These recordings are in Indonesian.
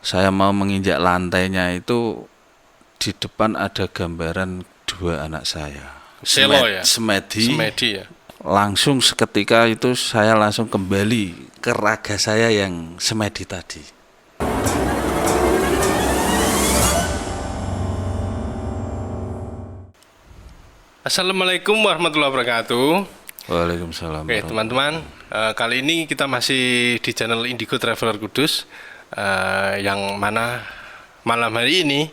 saya mau menginjak lantainya itu di depan ada gambaran dua anak saya. Selo ya, Semedi. semedi ya. Langsung seketika itu saya langsung kembali ke raga saya yang semedi tadi. Assalamualaikum warahmatullahi wabarakatuh. Waalaikumsalam. Oke teman-teman, kali ini kita masih di channel Indigo Traveler Kudus, yang mana malam hari ini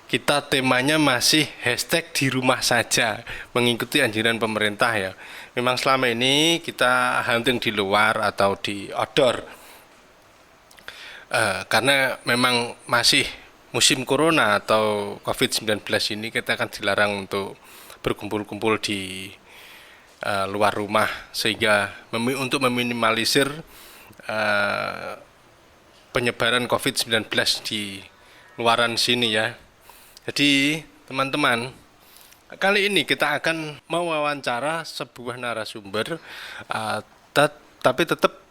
kita temanya masih hashtag di rumah saja, mengikuti anjuran pemerintah ya. Memang selama ini kita hunting di luar atau di outdoor, karena memang masih musim corona atau COVID-19 ini, kita akan dilarang untuk berkumpul-kumpul di luar rumah, sehingga untuk meminimalisir penyebaran COVID-19 di luaran sini ya. Jadi teman-teman, kali ini kita akan mewawancara sebuah narasumber, tapi tetap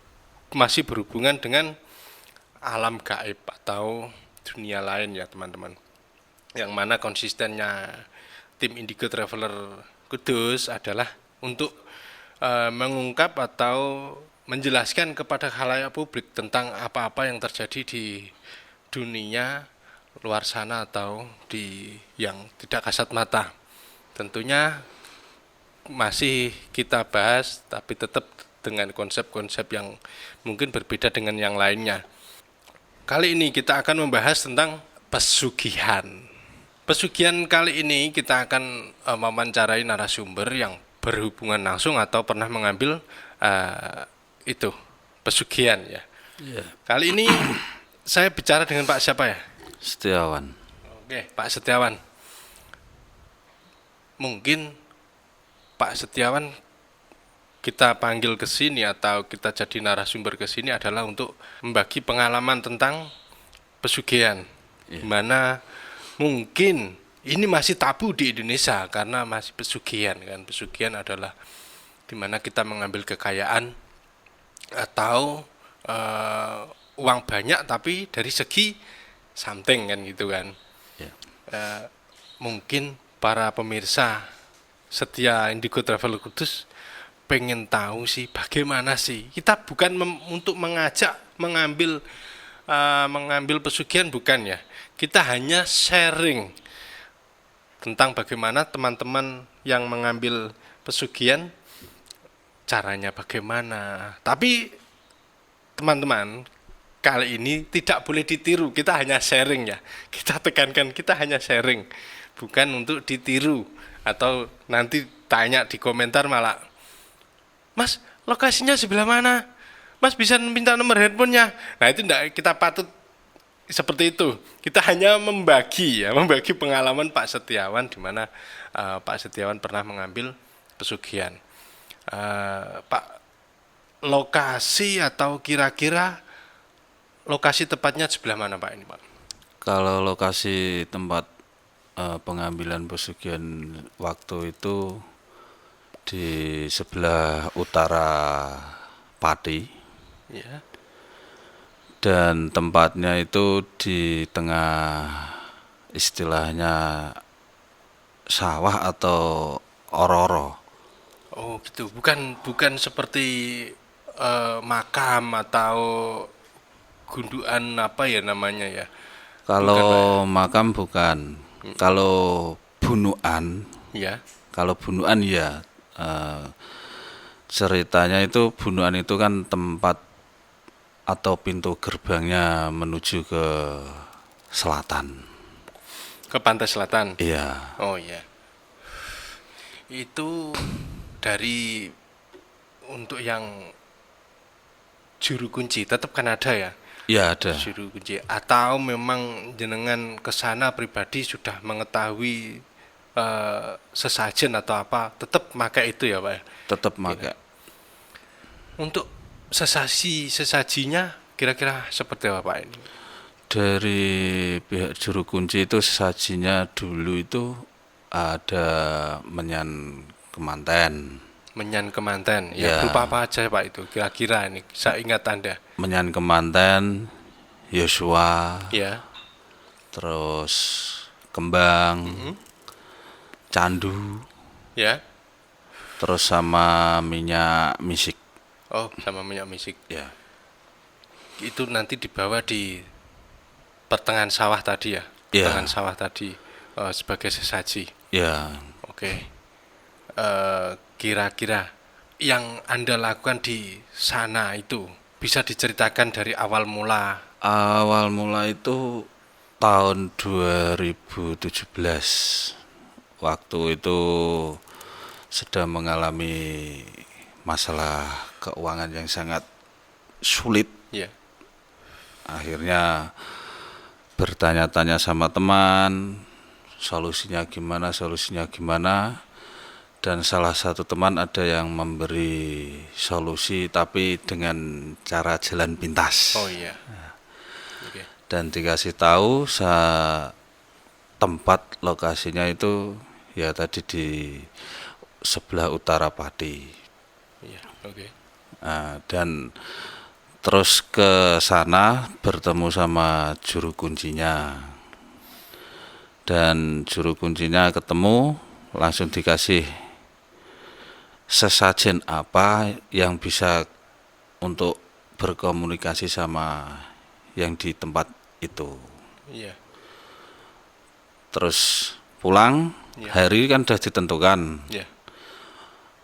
masih berhubungan dengan alam gaib atau dunia lain ya teman-teman. Yang mana konsistennya tim Indigo Traveler Kudus adalah untuk mengungkap atau menjelaskan kepada khalayak publik tentang apa-apa yang terjadi di dunia luar sana atau di yang tidak kasat mata. Tentunya masih kita bahas, tapi tetap dengan konsep-konsep yang mungkin berbeda dengan yang lainnya. Kali ini kita akan membahas tentang pesugihan. Pesugihan kali ini kita akan mewawancarai narasumber yang berhubungan langsung atau pernah mengambil itu pesugihan ya. Ya. Kali ini saya bicara dengan Pak siapa ya? Setiawan. Oke, Pak Setiawan. Mungkin Pak Setiawan kita panggil ke sini atau kita jadi narasumber ke sini adalah untuk membagi pengalaman tentang pesugihan. Ya. Dimana mungkin ini masih tabu di Indonesia karena masih pesugihan kan. Pesugihan adalah dimana kita mengambil kekayaan atau uang banyak tapi dari segi something kan gitu kan. Ya. Mungkin para pemirsa setia Indigo Traveler Kudus pengen tahu sih bagaimana sih. Kita bukan untuk mengajak mengambil pesugihan, bukan ya. Kita hanya sharing tentang bagaimana teman-teman yang mengambil pesugihan caranya bagaimana. Tapi teman-teman, kali ini tidak boleh ditiru. Kita hanya sharing ya. Kita tekankan kita hanya sharing, bukan untuk ditiru atau nanti tanya di komentar malah, "Mas, lokasinya sebelah mana? Mas bisa minta nomor handphonenya." Nah, itu tidak kita patut seperti itu. Kita hanya membagi pengalaman Pak Setiawan, di mana Pak Setiawan pernah mengambil pesugihan. Pak, lokasi atau kira-kira lokasi tepatnya sebelah mana Pak ini Pak? Kalau lokasi tempat pengambilan pesugihan waktu itu di sebelah utara Pati. Ya. Dan tempatnya itu di tengah istilahnya sawah atau ororo. Oh gitu, bukan seperti makam atau gundukan apa ya namanya ya? Kalau makam bukan. Kalau bunuan, Ya. ya ceritanya itu bunuan itu kan tempat atau pintu gerbangnya menuju ke selatan. Ke pantai selatan. Iya. Oh iya. Itu dari untuk yang juru kunci tetap kan ada ya? Iya ada. Juru kunci atau memang jenengan kesana pribadi sudah mengetahui sesajen atau apa, tetap pakai itu ya Pak ya? Tetap pakai. Untuk sesajinya kira-kira seperti apa Pak ini? Dari pihak juru kunci itu sesajinya dulu itu ada menyan kemanten. Menyan kemanten, Ya. ya berupa apa aja Pak itu kira-kira ini, saya ingat Anda. Menyan kemanten Yosua, Ya. terus kembang, candu, Ya. terus sama minyak misik. Oh, sama minyak misik. Ya, Itu nanti dibawa di pertengahan sawah tadi ya. Iya. Pertengahan sawah tadi sebagai sesaji. ya. Oke. Kira-kira yang Anda lakukan di sana itu bisa diceritakan dari awal mula. Awal mula itu tahun 2017. Waktu itu sedang mengalami masalah keuangan yang sangat sulit. Ya. Akhirnya bertanya-tanya sama teman, solusinya gimana. Dan salah satu teman ada yang memberi solusi tapi dengan cara jalan pintas. Oh iya. Oke. Dan dikasih tahu tempat lokasinya itu ya tadi di sebelah utara Pati. Iya. Oke. Nah, dan terus ke sana bertemu sama juru kuncinya. Dan juru kuncinya ketemu langsung dikasih sesajen apa yang bisa untuk berkomunikasi sama yang di tempat itu. Iya. Terus pulang, Iya. hari kan sudah ditentukan. Iya.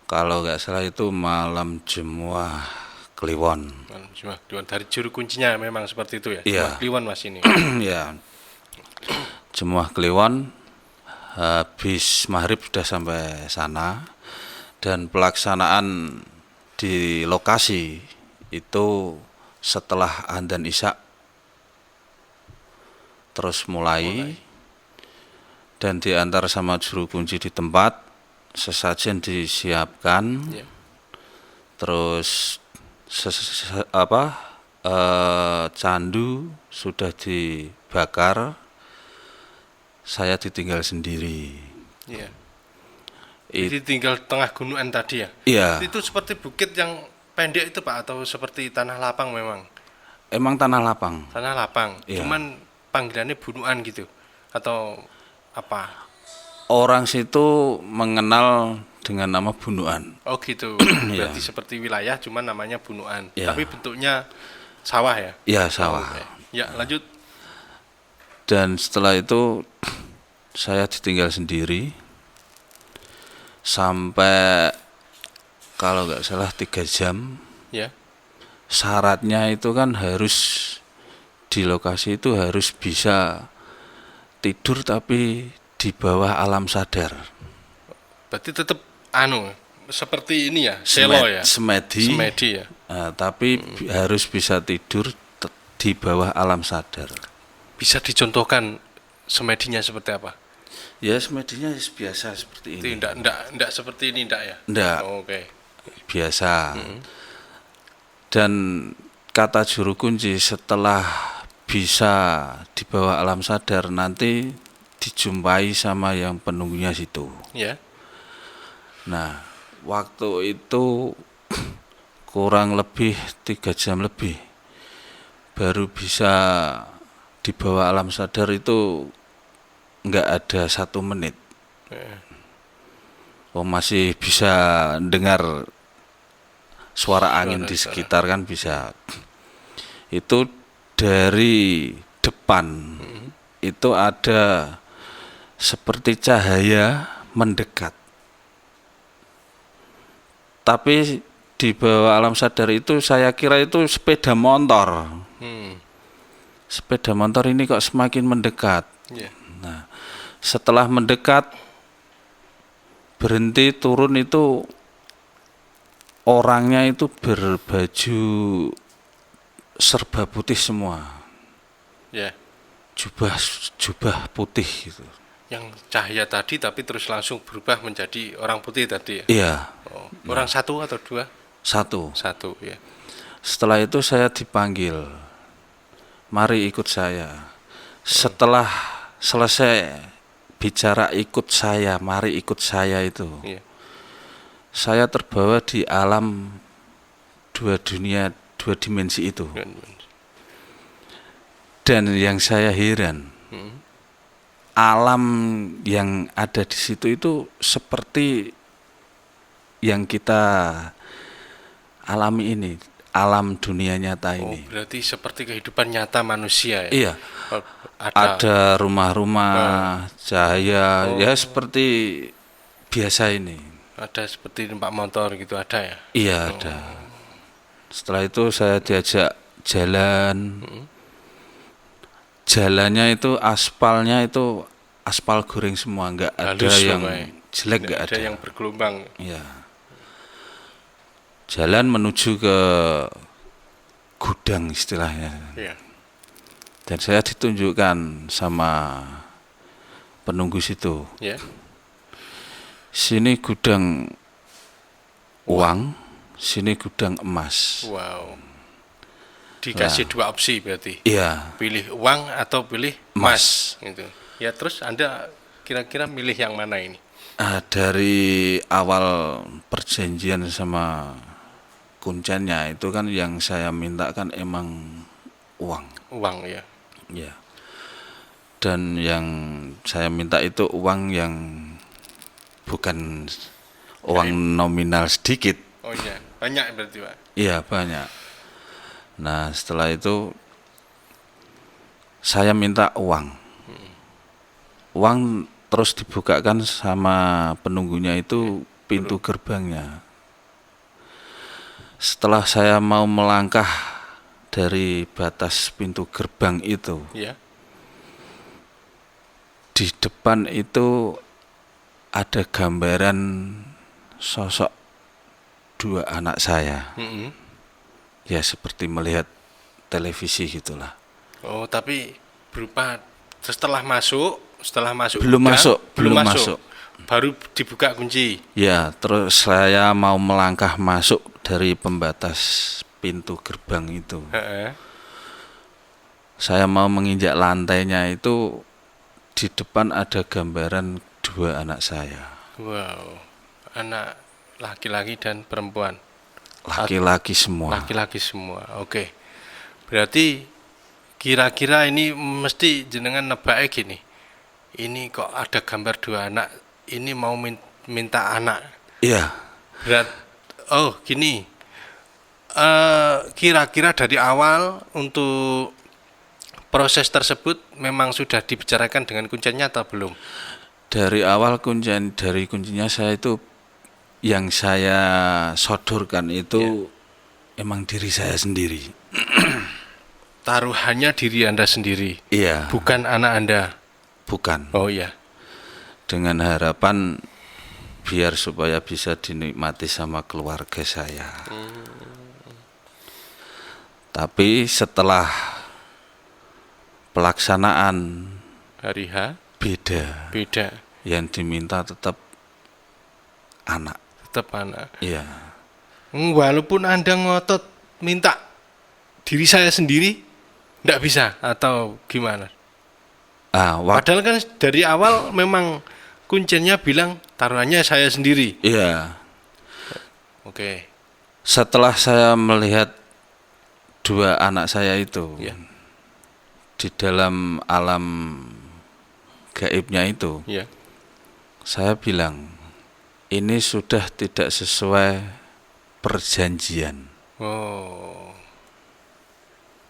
Kalau nggak salah itu malam Jemuah Kliwon. Cuma dari juru kuncinya memang seperti itu ya. Iya. Cuma Kliwon Mas ini. Ya, Jemuah Kliwon, habis maghrib sudah sampai sana. Dan pelaksanaan di lokasi itu setelah adzan isya terus mulai. Dan diantar sama juru kunci di tempat, sesajen disiapkan, Iya. terus candu sudah dibakar, saya ditinggal sendiri. Iya. Jadi tinggal tengah gunungan tadi ya. Iya, Itu seperti bukit yang pendek itu Pak atau seperti tanah lapang memang? emang tanah lapang. Tanah lapang. Iya. Cuman panggilannya bunuan gitu atau apa? Orang situ mengenal dengan nama Bunuan. Oh gitu. Iya. Berarti seperti wilayah cuman namanya bunuan. Iya. Tapi bentuknya sawah ya. Ya, sawah. Oke. Ya, lanjut. Dan setelah itu saya ditinggal sendiri sampai kalau nggak salah 3 jam. Ya. Syaratnya itu kan harus di lokasi itu harus bisa tidur tapi di bawah alam sadar. Berarti tetap seperti ini ya, selo ya. Semedi. Semedi ya. Tapi harus bisa tidur di bawah alam sadar. Bisa dicontohkan semedinya seperti apa? Ya semedinya biasa seperti Itu ini. enggak seperti ini enggak ya? Enggak, Oh, oke. biasa. Dan kata juru kunci setelah bisa di bawah alam sadar nanti dijumpai sama yang penunggunya situ. Ya. Nah, waktu itu kurang lebih 3 jam lebih baru bisa di bawah alam sadar itu nggak ada 1 menit. Oh, masih bisa dengar suara angin di sekitar kan bisa. Itu dari depan itu ada seperti cahaya mendekat. Tapi di bawah alam sadar itu saya kira itu sepeda motor. Sepeda motor ini kok semakin mendekat. Ya. Nah, setelah mendekat berhenti turun itu orangnya itu berbaju serba putih semua. Ya. Jubah putih gitu. Yang cahaya tadi tapi terus langsung berubah menjadi orang putih tadi ya. Iya, Oh, orang satu atau dua? 1. Satu ya. Setelah itu saya dipanggil. Mari ikut saya. Setelah selesai bicara ikut saya, mari ikut saya itu. Iya. Saya terbawa di alam 2 dunia, 2 dimensi itu. Dan- dan- Dan yang saya heran, alam yang ada di situ itu seperti yang kita alami ini, alam dunia nyata Oh, ini. berarti seperti kehidupan nyata manusia ya? Iya, Oh, ada rumah-rumah, cahaya, ya seperti biasa ini. ada seperti numpak motor gitu ada ya? Iya, ada. Setelah itu saya diajak jalan. Jalannya itu aspalnya itu aspal goreng semua, nggak ada Halus yang pokoknya. jelek, Nggak nggak ada ada. yang bergelombang. Iya. Jalan menuju ke gudang istilahnya. Iya. Dan saya ditunjukkan sama penunggu situ. Ya. Sini gudang uang, sini gudang emas. Wow. Dikasih dua opsi berarti. Iya, Pilih uang atau pilih emas. emas gitu. Ya terus Anda kira-kira milih yang mana ini? Dari awal perjanjian sama kuncennya itu kan yang saya minta kan emang uang. Uang ya. Ya. Dan yang saya minta itu uang yang bukan uang nominal sedikit. Oh iya, banyak berarti Pak. Iya, banyak. Nah, setelah itu saya minta uang. Uang terus dibukakan sama penunggunya itu pintu gerbangnya. Setelah saya mau melangkah dari batas pintu gerbang itu, Ya. di depan itu ada gambaran sosok dua anak saya. Ya seperti melihat televisi gitulah. Oh, tapi berupa setelah masuk Belum gudang, masuk, belum masuk. Baru dibuka kunci. Ya, terus saya mau melangkah masuk dari pembatas pintu gerbang itu. Heeh. Saya mau menginjak lantainya itu di depan ada gambaran dua anak saya. Wow. Anak laki-laki dan perempuan. Laki-laki semua. Laki-laki semua. Oke. Berarti kira-kira ini mesti jenengan nebaknya gini. Ini kok ada gambar dua anak, ini mau minta anak. Iya, Oh, gini. Kira-kira dari awal untuk proses tersebut memang sudah dibicarakan dengan kuncennya atau belum? dari awal kuncinya saya itu yang saya sodorkan itu emang diri saya sendiri. Taruhannya diri Anda sendiri, Iya, bukan anak Anda. bukan. Oh iya. Dengan harapan biar supaya bisa dinikmati sama keluarga saya. Tapi setelah pelaksanaan Hari H beda, beda, yang diminta tetap anak. tetap anak. Iya, Walaupun Anda ngotot minta diri saya sendiri, tidak bisa atau gimana? Padahal kan dari awal memang kuncennya bilang taruhannya saya sendiri. iya. Oke. Setelah saya melihat dua anak saya itu Ya. di dalam alam gaibnya itu, Ya. saya bilang ini sudah tidak sesuai perjanjian. Oh.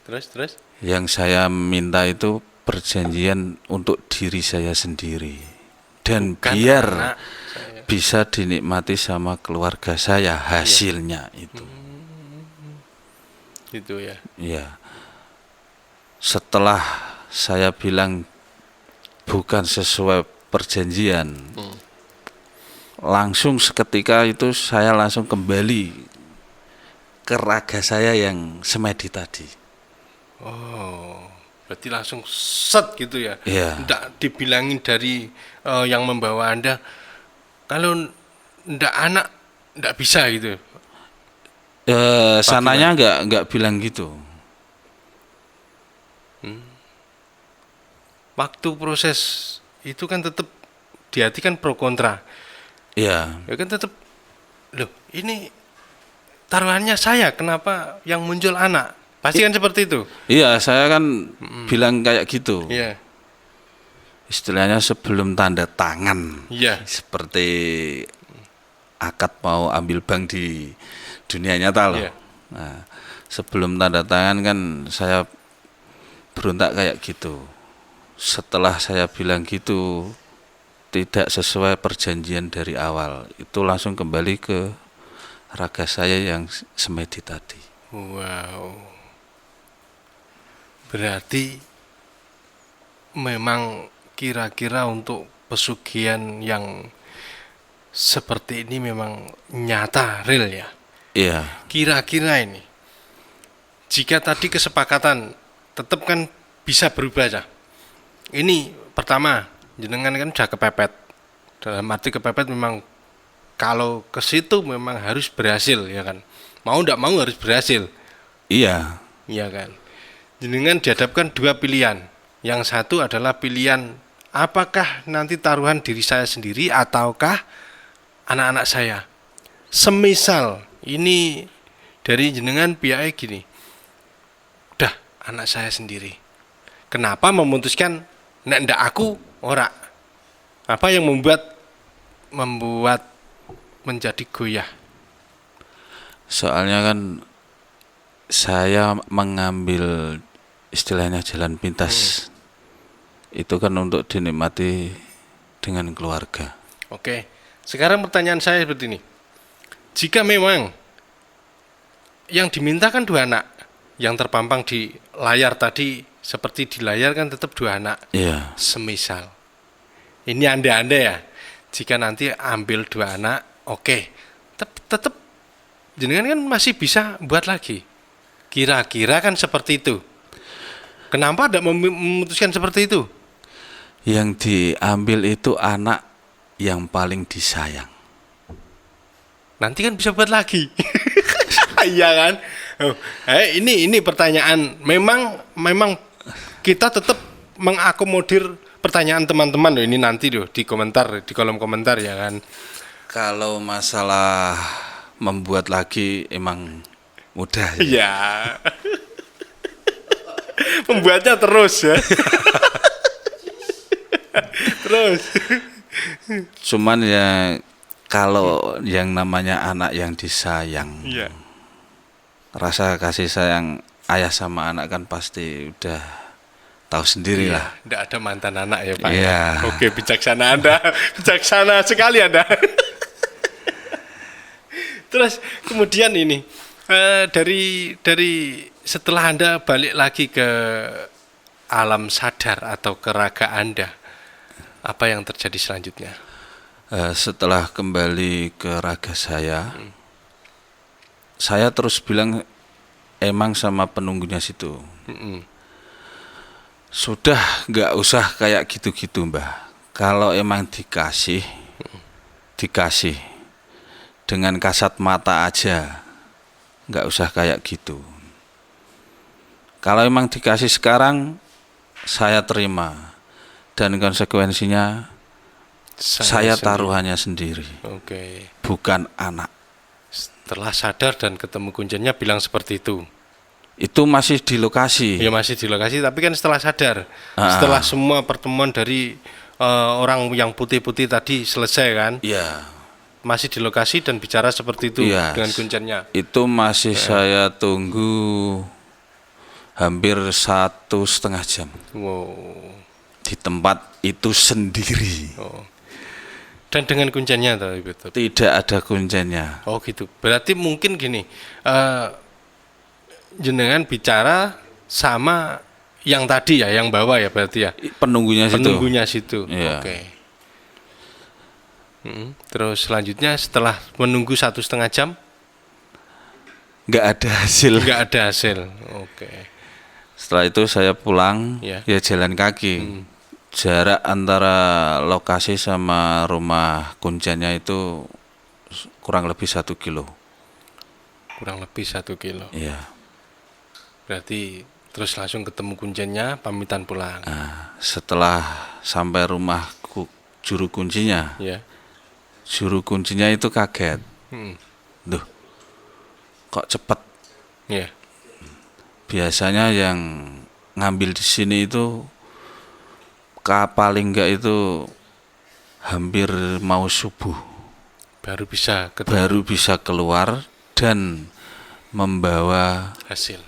Terus? Yang saya minta itu perjanjian untuk diri saya sendiri dan Bukan biar anak saya. bisa dinikmati sama keluarga saya hasilnya itu. Gitu ya. Ya. Setelah saya bilang bukan sesuai perjanjian, langsung seketika itu saya langsung kembali ke raga saya yang semedi tadi. Oh. Berarti langsung set gitu ya. Iya. Tidak dibilangin dari yang membawa Anda kalau ndak anak ndak bisa gitu. Sananya nggak bilang gitu. Waktu proses itu kan tetap di hati kan pro kontra. Iya. Ya kan tetap loh, ini taruhannya saya, kenapa yang muncul anak? Pasti kan seperti itu. Iya, saya kan bilang kayak gitu. Iya. Istilahnya sebelum tanda tangan. Iya. Seperti akad mau ambil bank di dunia nyata loh. Iya. Nah, sebelum tanda tangan kan saya berontak kayak gitu. Setelah saya bilang gitu tidak sesuai perjanjian dari awal, itu langsung kembali ke raga saya yang semedi tadi. Wow. Berarti memang kira-kira untuk pesugihan yang seperti ini memang nyata, real ya. Iya, Kira-kira ini, jika tadi kesepakatan tetap kan bisa berubah ya. Ini pertama, jenengan kan sudah kepepet. Dalam arti kepepet memang kalau ke situ memang harus berhasil ya kan. Mau tidak mau harus berhasil. iya, Iya kan. Jenengan dihadapkan dua pilihan. Yang satu adalah pilihan apakah nanti taruhan diri saya sendiri ataukah anak-anak saya. Semisal ini dari jenengan pihaknya gini. Udah anak saya sendiri. Kenapa memutuskan nek ndak aku ora? Apa yang membuat menjadi goyah? soalnya kan saya mengambil istilahnya jalan pintas. Itu kan untuk dinikmati dengan keluarga. Oke. Sekarang pertanyaan saya seperti ini. Jika memang yang diminta kan dua anak, yang terpampang di layar tadi seperti di layar kan tetap dua anak. Iya, Semisal ini anda ya, jika nanti ambil dua anak, oke, tetap jenengan kan masih bisa buat lagi. Kira-kira kan seperti itu. Kenapa tidak memutuskan seperti itu? yang diambil itu anak yang paling disayang. Nanti kan bisa buat lagi. Iya kan? Oh, ini pertanyaan. Memang kita tetap mengakomodir pertanyaan teman-teman loh. Ini nanti loh di komentar, di kolom komentar ya kan. Kalau masalah membuat lagi emang mudah ya. Iya. Pembuatnya terus ya. Terus. Cuman ya kalau yang namanya anak yang disayang, Iya. rasa kasih sayang ayah sama anak kan pasti udah tahu sendiri lah. Tidak ada mantan anak ya Pak. Iya. Oke, bijaksana Anda. Bijaksana sekali Anda. Terus kemudian ini dari setelah Anda balik lagi ke alam sadar atau ke raga Anda, apa yang terjadi selanjutnya? Setelah kembali ke raga saya terus bilang emang sama penunggunya situ. Sudah nggak usah kayak gitu-gitu Mbah. Kalau emang dikasih dengan kasat mata aja, nggak usah kayak gitu. Kalau emang dikasih sekarang, saya terima dan konsekuensinya saya sendiri. taruhannya sendiri, Oke. bukan anak. Setelah sadar dan ketemu kuncinya bilang seperti itu. Itu masih di lokasi. Ya masih di lokasi, tapi kan setelah sadar, setelah semua pertemuan dari orang yang putih-putih tadi selesai kan, Iya. masih di lokasi dan bicara seperti itu Iya. dengan kuncinya. Itu masih saya tunggu hampir 1,5 jam Wow. di tempat itu sendiri. Oh. Dan dengan kuncinya betul. Tidak ada kuncinya. Oh gitu. Berarti mungkin gini, jenengan bicara sama yang tadi ya, yang bawah ya berarti ya. Penunggunya situ. Penunggunya situ. Iya. Oke. Terus selanjutnya setelah menunggu 1,5 jam, Nggak ada hasil. nggak ada hasil. Oke. Setelah itu saya pulang, Ya. ya jalan kaki. Jarak antara lokasi sama rumah kuncinya itu kurang lebih 1 kilo. Kurang lebih 1 kilo. Iya. Berarti terus langsung ketemu kuncinya, pamitan pulang. Nah, setelah sampai rumah juru kuncinya, Ya. juru kuncinya itu kaget. Duh, kok cepet? Ya. biasanya yang ngambil di sini itu paling enggak itu hampir mau subuh Baru bisa ketemu baru bisa keluar dan membawa hasil.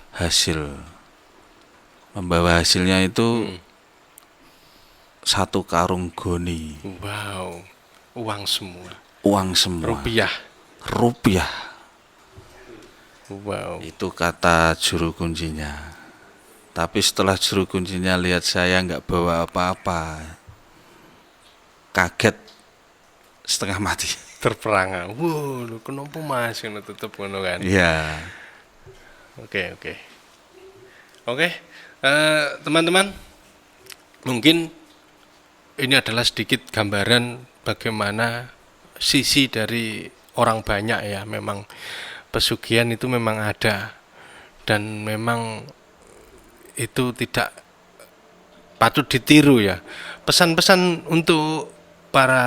membawa hasilnya itu 1 karung goni, Wow, uang semua. uang semua, rupiah. Wow. Itu kata juru kuncinya. Tapi setelah juru kuncinya lihat saya nggak bawa apa-apa, kaget setengah mati. Terperangah. Wow, lu kenapa Mas ngono tetep ngono kan? Iya. Oke. Teman-teman, mungkin ini adalah sedikit gambaran bagaimana sisi dari orang banyak ya. Memang pesugihan itu memang ada dan memang itu tidak patut ditiru ya. Pesan-pesan untuk para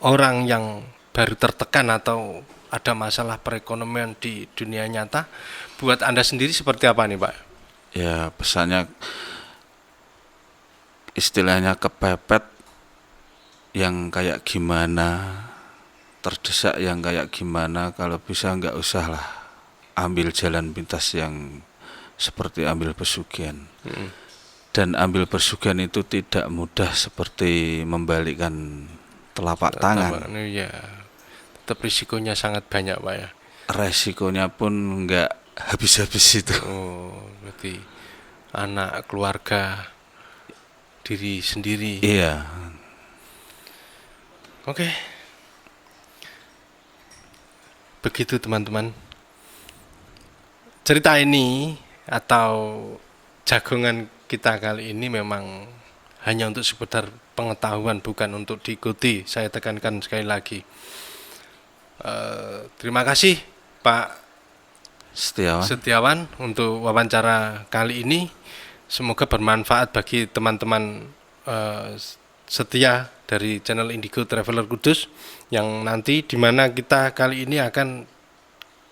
orang yang baru tertekan atau ada masalah perekonomian di dunia nyata, buat Anda sendiri seperti apa nih Pak? Ya pesannya istilahnya kepepet yang kayak gimana, terdesak yang kayak gimana, kalau bisa nggak usah lah ambil jalan pintas yang seperti ambil pesugihan. Dan ambil pesugihan itu tidak mudah seperti membalikkan telapak tangan. Ya, tetap risikonya sangat banyak Pak ya. Resikonya pun nggak habis-habis itu. Oh, berarti anak, keluarga, diri sendiri. Iya. Oke. Begitu teman-teman. Cerita ini atau jagongan kita kali ini memang hanya untuk sekedar pengetahuan, bukan untuk diikuti. Saya tekankan sekali lagi. Terima kasih Pak Setiawan untuk wawancara kali ini. Semoga bermanfaat bagi teman-teman setia dari channel Indigo Traveler Kudus, yang nanti dimana kita kali ini akan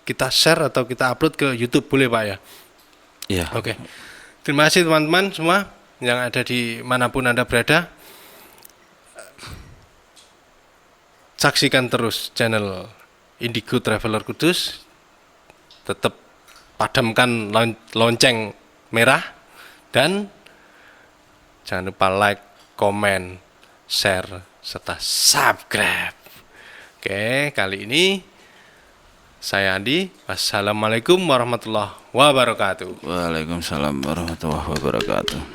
kita share atau kita upload ke YouTube, boleh Pak ya? Iya. Oke. Terima kasih teman-teman semua yang ada di manapun Anda berada. Saksikan terus channel Indigo Traveler Kudus. Tetap padamkan lonceng merah dan jangan lupa like, komen, share, serta subscribe. Oke, kali ini saya Andi. Wassalamualaikum warahmatullahi wabarakatuh. Waalaikumsalam warahmatullahi wabarakatuh.